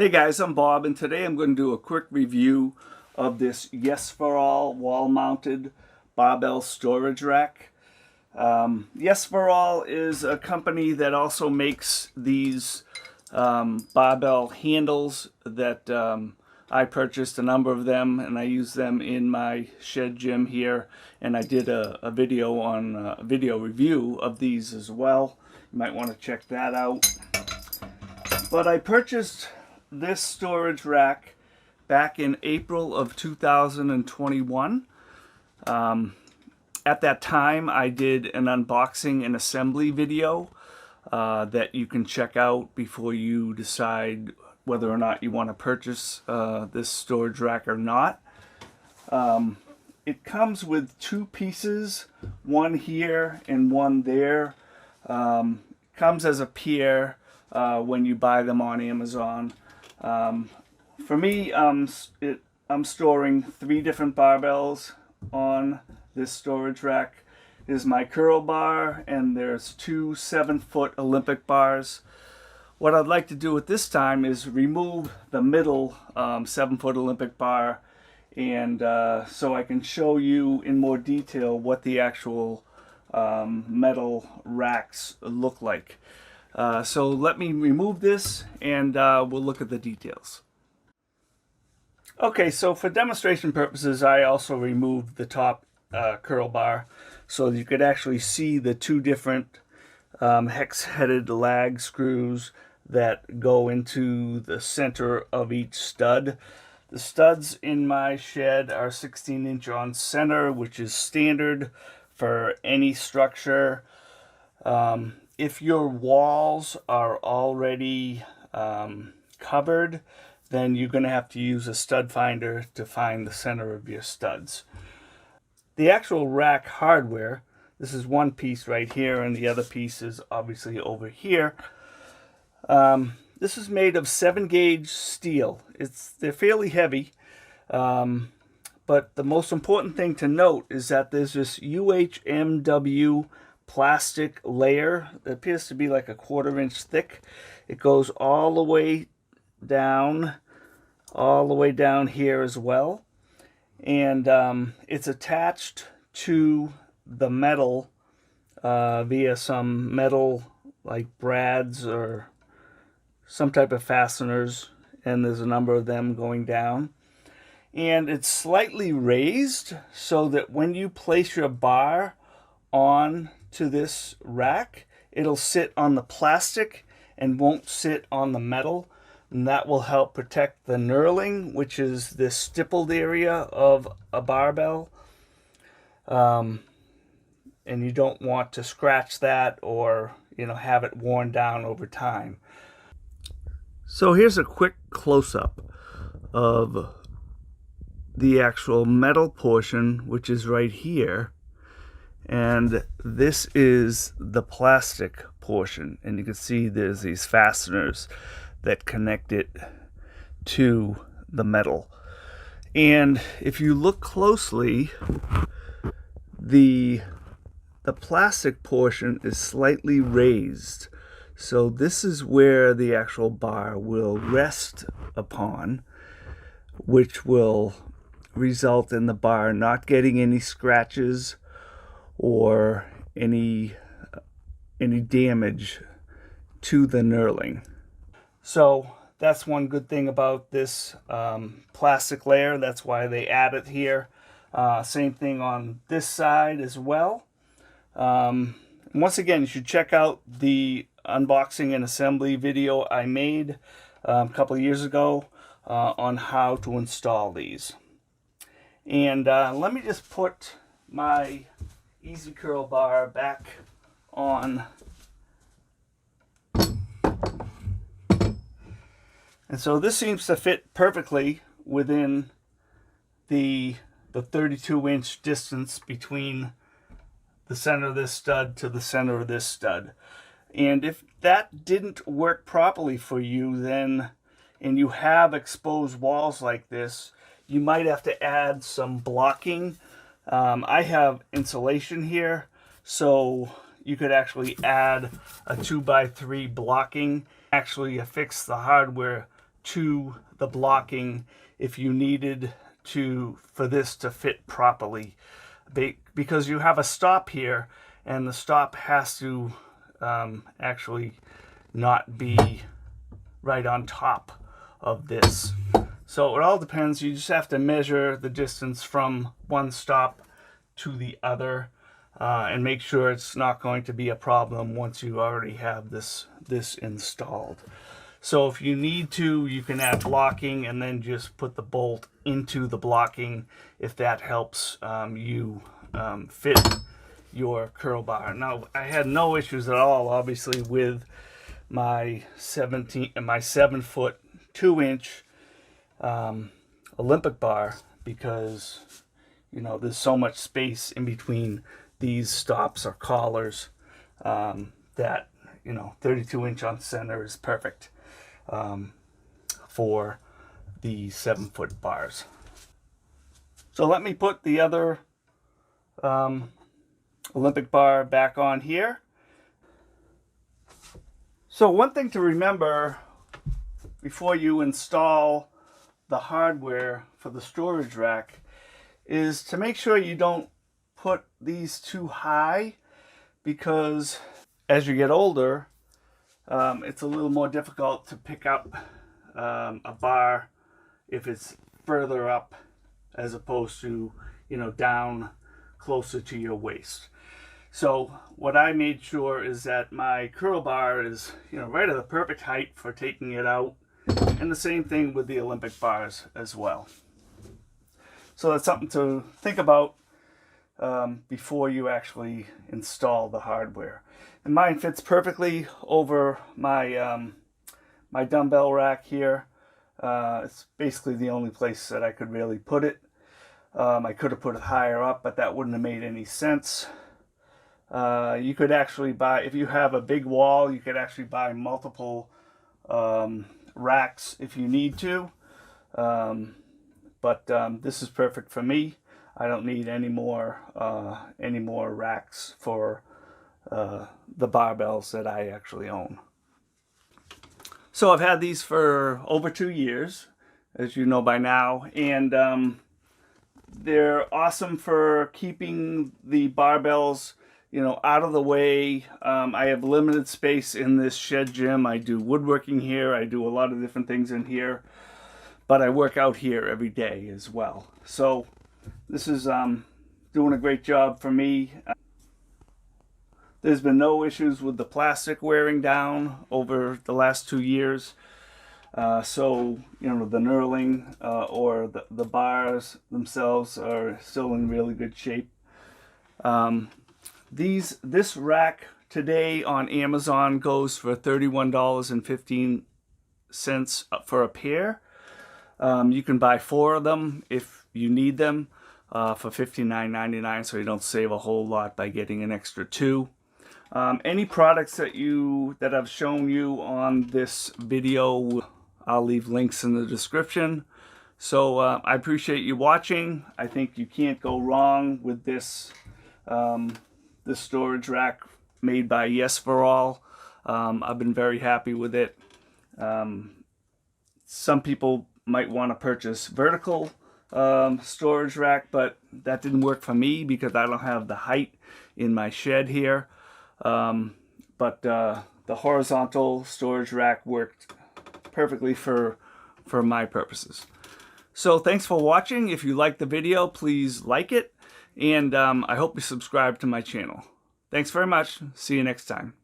Hey guys, I'm Bob, and today I'm going to do a quick review of this Yes4All wall-mounted barbell storage rack. Yes4All is a company that also makes these barbell handles that I purchased a number of them, and I use them in my shed gym here, and I did a video on a video review of these as well. You might want to check that out. But I purchased this storage rack back in April of 2021. At that time, I did an unboxing and assembly video that you can check out before you decide whether or not you want to purchase this storage rack or not. It comes with two pieces, one here and one there. Comes as a pair when you buy them on Amazon. For me, I'm storing 3 different barbells on this storage rack. There's my curl bar, and there's 2 7-foot Olympic bars. What I'd like to do at this time is remove the middle 7-foot Olympic bar, and so I can show you in more detail what the actual metal racks look like. So let me remove this, and we'll look at the details. Okay, so for demonstration purposes, I also removed the top curl bar so you could actually see the 2 different hex-headed lag screws that go into the center of each stud. The studs in my shed are 16-inch on center, which is standard for any structure. If your walls are already covered, then you're going to have to use a stud finder to find the center of your studs. The actual rack hardware, this is one piece right here, and the other piece is obviously over here. This is made of 7-gauge steel. They're fairly heavy, but the most important thing to note is that there's this UHMW plastic layer that appears to be like a 1/4 inch thick. It goes all the way down here as well, and it's attached to the metal via some metal like brads or some type of fasteners, and there's a number of them going down, and it's slightly raised so that when you place your bar on to this rack, it'll sit on the plastic and won't sit on the metal, and that will help protect the knurling, which is this stippled area of a barbell, and you don't want to scratch that or have it worn down over time. So here's a quick close-up of the actual metal portion, which is right here. And this is the plastic portion, and you can see there's these fasteners that connect it to the metal. And if you look closely, the plastic portion is slightly raised, so this is where the actual bar will rest upon, which will result in the bar not getting any scratches or any damage to the knurling. So that's one good thing about this plastic layer. That's why they add it here. Same thing on this side as well. Once again, you should check out the unboxing and assembly video I made a couple of years ago on how to install these. And let me just put my Easy Curl bar back on. And so this seems to fit perfectly within the 32-inch distance between the center of this stud to the center of this stud. And if that didn't work properly for you, then, and you have exposed walls like this, you might have to add some blocking. I have insulation here, so you could actually add a 2x3 blocking, actually affix the hardware to the blocking if you needed for this to fit properly, because you have a stop here, and the stop has to actually not be right on top of this. So it all depends. You just have to measure the distance from one stop to the other, and make sure it's not going to be a problem once you already have this installed. So if you need to, you can add blocking and then just put the bolt into the blocking if that helps you fit your curl bar. Now, I had no issues at all, obviously, with my 7-foot 2-inch Olympic bar, because there's so much space in between these stops or collars that 32-inch on center is perfect for the 7-foot bars. So let me put the other Olympic bar back on here. So one thing to remember before you install the hardware for the storage rack is to make sure you don't put these too high, because as you get older, it's a little more difficult to pick up a bar if it's further up as opposed to down closer to your waist. So what I made sure is that my curl bar is right at the perfect height for taking it out, and the same thing with the Olympic bars as well. So that's something to think about before you actually install the hardware. And mine fits perfectly over my my dumbbell rack here. It's basically the only place that I could really put it. I could have put it higher up, but that wouldn't have made any sense. You could actually buy, if you have a big wall, you could actually buy multiple racks if you need to. But this is perfect for me. I don't need any more racks for the barbells that I actually own. So I've had these for over 2 years, as you know by now, and they're awesome for keeping the barbells out of the way. I have limited space in this shed gym. I do woodworking here. I do a lot of different things in here, but I work out here every day as well. So this is doing a great job for me. There's been no issues with the plastic wearing down over the last 2 years. So the knurling or the bars themselves are still in really good shape. This rack today on Amazon goes for $31.15 for a pair. You can buy 4 of them if you need them for $59.99, so you don't save a whole lot by getting an extra 2. Any products that I've shown you on this video, I'll leave links in the description. So I appreciate you watching. I think you can't go wrong with this this storage rack made by Yes4All. I've been very happy with it. Some people might want to purchase vertical storage rack, but that didn't work for me because I don't have the height in my shed here. But the horizontal storage rack worked perfectly for my purposes. So thanks for watching. If you liked the video, please like it, and I hope you subscribe to my channel. Thanks very much. See you next time.